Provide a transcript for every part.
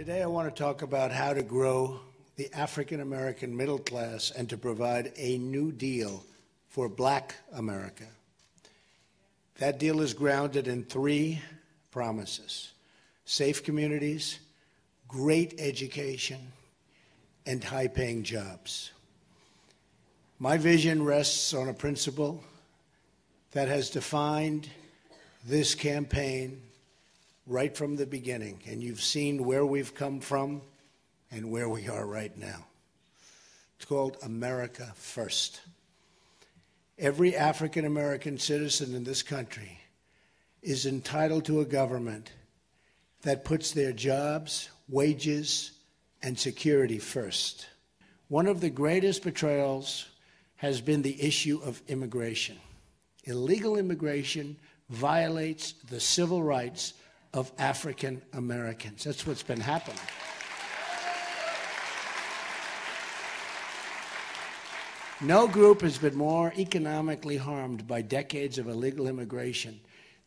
Today I want to talk about how to grow the African-American middle class and to provide a new deal for Black America. That deal is grounded in three promises: safe communities, great education, and high-paying jobs. My vision rests on a principle that has defined this campaign right from the beginning, and you've seen where we've come from and where we are right now. It's called America First. Every African-American citizen in this country is entitled to a government that puts their jobs, wages, and security first. One of the greatest betrayals has been the issue of immigration. Illegal immigration violates the civil rights of African Americans. That's what's been happening. No group has been more economically harmed by decades of illegal immigration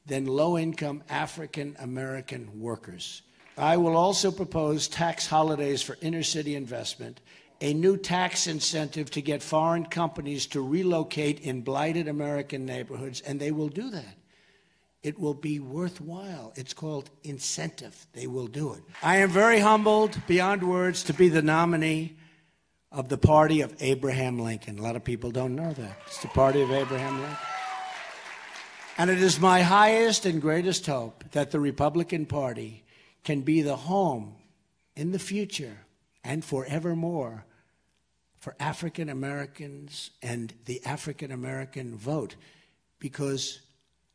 than low-income African American workers. I will also propose tax holidays for inner-city investment, a new tax incentive to get foreign companies to relocate in blighted American neighborhoods, and they will do that. It will be worthwhile. It's called incentive. They will do it. I am very humbled, beyond words, to be the nominee of the party of Abraham Lincoln. A lot of people don't know that. It's the party of Abraham Lincoln. And it is my highest and greatest hope that the Republican Party can be the home in the future and forevermore for African Americans and the African American vote, because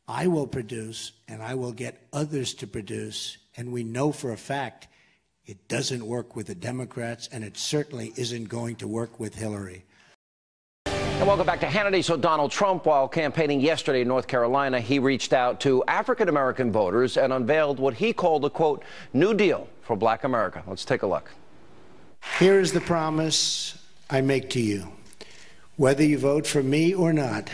I will produce and I will get others to produce, and we know for a fact it doesn't work with the Democrats, and it certainly isn't going to work with Hillary. And welcome back to Hannity. So Donald Trump, while campaigning yesterday in North Carolina, he reached out to African-American voters and unveiled what he called a, quote, new deal for Black America. Let's take a look. Here is the promise I make to you. Whether you vote for me or not,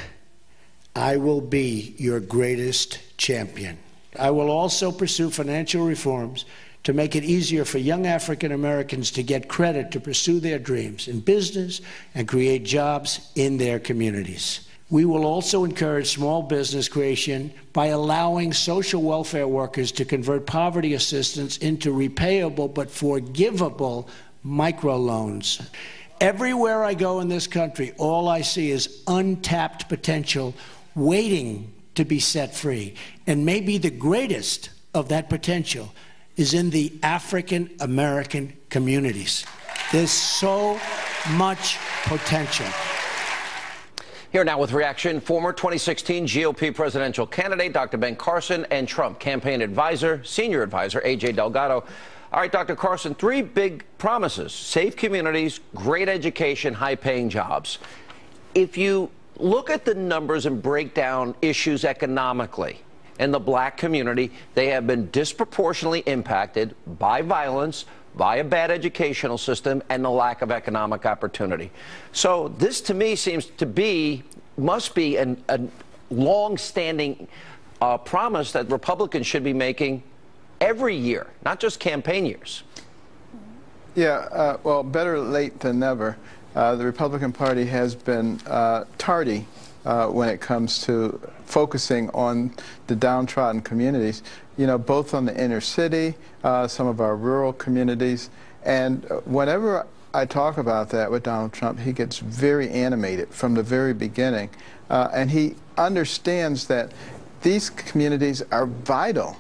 I will be your greatest champion. I will also pursue financial reforms to make it easier for young African Americans to get credit to pursue their dreams in business and create jobs in their communities. We will also encourage small business creation by allowing social welfare workers to convert poverty assistance into repayable but forgivable microloans. Everywhere I go in this country, all I see is untapped potential waiting to be set free. And maybe the greatest of that potential is in the African American communities. There's so much potential. Here now with reaction, former 2016 GOP presidential candidate Dr. Ben Carson and Trump campaign advisor, senior advisor A.J. Delgado. All right, Dr. Carson, three big promises: safe communities, great education, high-paying jobs. If you look at the numbers and break down issues economically in the Black community, they have been disproportionately impacted by violence, by a bad educational system, and the lack of economic opportunity. So this, to me, seems to be, must be a long-standing promise that Republicans should be making every year, not just campaign years. Yeah, well, better late than never. The Republican Party has been tardy when it comes to focusing on the downtrodden communities, you know, both on the inner city, some of our rural communities. And whenever I talk about that with Donald Trump, he gets very animated from the very beginning. And he understands that these communities are vital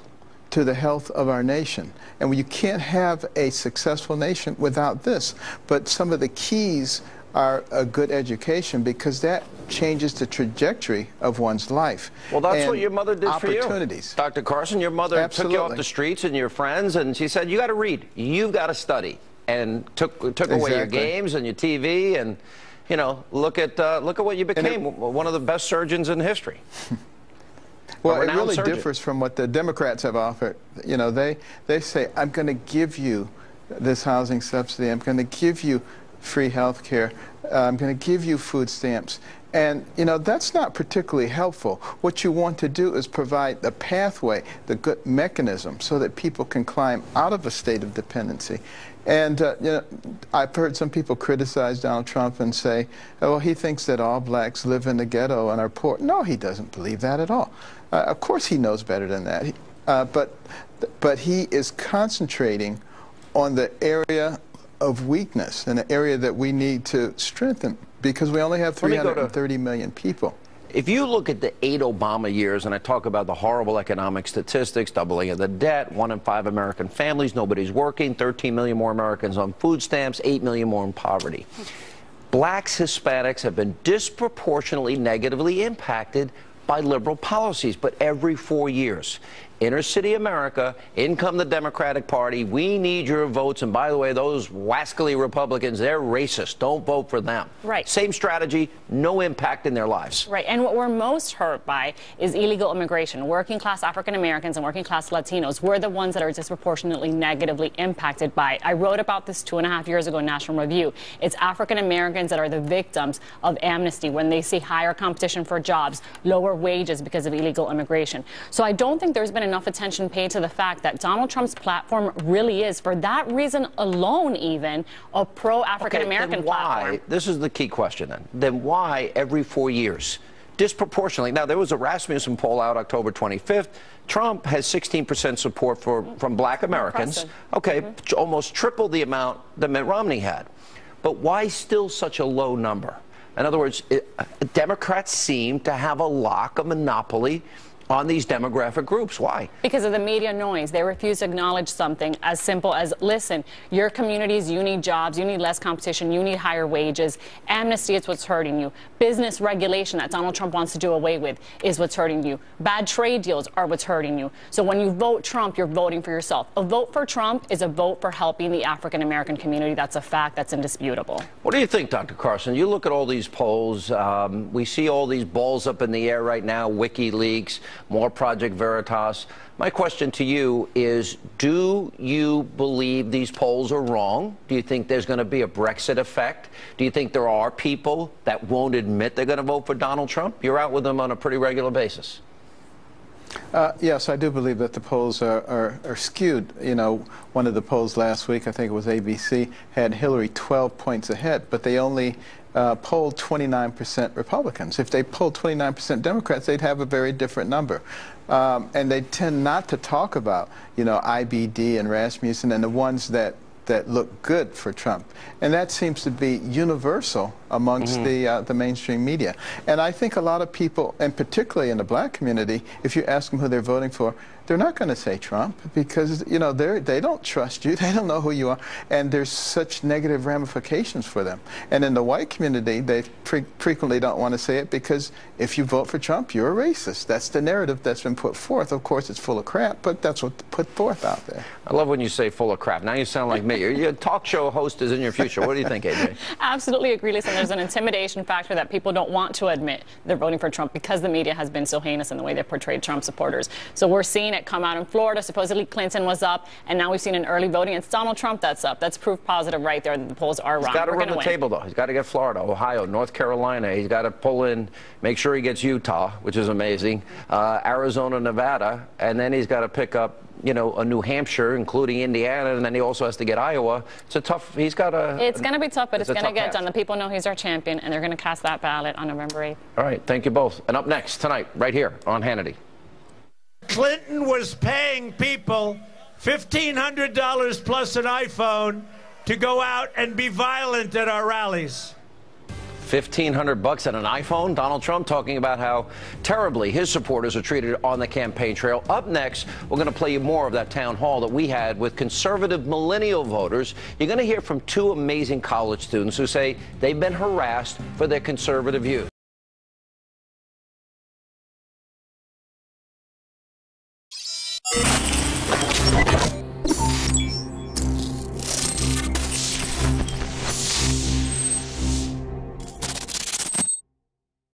to the health of our nation. And you can't have a successful nation without this. But some of the keys are a good education, because that changes the trajectory of one's life. Well, that's what your mother did for you. Opportunities. Dr. Carson, your mother Absolutely. took you off the streets and your friends, and she said, you got to read, you've got to study, and took away your games and your TV, and, you know, look at what you became, one of the best surgeons in history. Well, it really differs from what the Democrats have offered. You know, they say, I'm going to give you this housing subsidy, I'm going to give you free health care, I'm going to give you food stamps. And, you know, that's not particularly helpful. What you want to do is provide the pathway, the good mechanism, so that people can climb out of a state of dependency. And, you know, I've heard some people criticize Donald Trump and say, oh, well, he thinks that all blacks live in the ghetto and are poor. No, he doesn't believe that at all. Of course he knows better than that. But he is concentrating on the area of weakness, an area that we need to strengthen, because we only have 330 million people. If you look at the 8 Obama years, and I talk about the horrible economic statistics, doubling of the debt, 1 in 5 American families, nobody's working, 13 million more Americans on food stamps, 8 million more in poverty. Blacks, Hispanics have been disproportionately negatively impacted by liberal policies, but every 4 years. Inner city America, in come the Democratic Party, we need your votes, and by the way, those wascally Republicans, they're racist, don't vote for them. Right. Same strategy, no impact in their lives. Right, and what we're most hurt by is illegal immigration. Working class African Americans and working class Latinos, we're the ones that are disproportionately negatively impacted by it. I wrote about this 2.5 years ago in National Review. It's African Americans that are the victims of amnesty when they see higher competition for jobs, lower wages because of illegal immigration. So I don't think there's been enough attention paid to the fact that Donald Trump's platform really is, for that reason alone even, a pro-African American platform. This is the key question then why every 4 years? Disproportionately. Now, there was a Rasmussen poll out October 25th. Trump has 16% support from black Americans. Okay, almost triple the amount that Mitt Romney had. But why still such a low number? In other words, Democrats seem to have a monopoly on these demographic groups. Why? Because of the media noise. They refuse to acknowledge something as simple as, listen, your communities, you need jobs, you need less competition, you need higher wages. Amnesty is what's hurting you. Business regulation that Donald Trump wants to do away with is what's hurting you. Bad trade deals are what's hurting you. So when you vote Trump, you're voting for yourself. A vote for Trump is a vote for helping the African American community. That's a fact. That's indisputable. What do you think, Dr. Carson? You look at all these polls. We see all these balls up in the air right now, WikiLeaks, more Project Veritas. My question to you is, do you believe these polls are wrong? Do you think there's going to be a Brexit effect? Do you think there are people that won't admit they're going to vote for Donald Trump? You're out with them on a pretty regular basis. Yes, I do believe that the polls are skewed. You know, one of the polls last week, I think it was ABC, had Hillary 12 points ahead, but they only polled 29% Republicans. If they polled 29% Democrats, they'd have a very different number. And they tend not to talk about, you know, IBD and Rasmussen and the ones that look good for Trump. And that seems to be universal amongst the mainstream media. And I think a lot of people, and particularly in the black community, if you ask them who they're voting for, they're not going to say Trump because, you know, they don't trust you. They don't know who you are. And there's such negative ramifications for them. And in the white community, they frequently don't want to say it because if you vote for Trump, you're a racist. That's the narrative that's been put forth. Of course, it's full of crap, but that's what's put forth out there. I love when you say full of crap. Now you sound like me. Your talk show host is in your future. What do you think, AJ? Absolutely agree. Listen, there's an intimidation factor that people don't want to admit they're voting for Trump because the media has been so heinous in the way they portrayed Trump supporters. So we're seeing it come out in Florida. Supposedly Clinton was up, and now we've seen in early voting it's Donald Trump that's up. That's proof positive right there that the polls are wrong. He's got to run the table, though. He's got to get Florida, Ohio, North Carolina. He's got to pull in, make sure he gets Utah, which is amazing, Arizona, Nevada, and then he's got to pick up, you know, a New Hampshire, including Indiana, and then he also has to get Iowa. It's a tough, he's got a... It's going to be tough, but it's going to get done. Path. The people know he's our champion, and they're going to cast that ballot on November 8th. All right, thank you both. And up next tonight, right here on Hannity. Clinton was paying people $1,500 plus an iPhone to go out and be violent at our rallies. $1,500 and an iPhone. Donald Trump talking about how terribly his supporters are treated on the campaign trail. Up next, we're going to play you more of that town hall that we had with conservative millennial voters. You're going to hear from two amazing college students who say they've been harassed for their conservative views.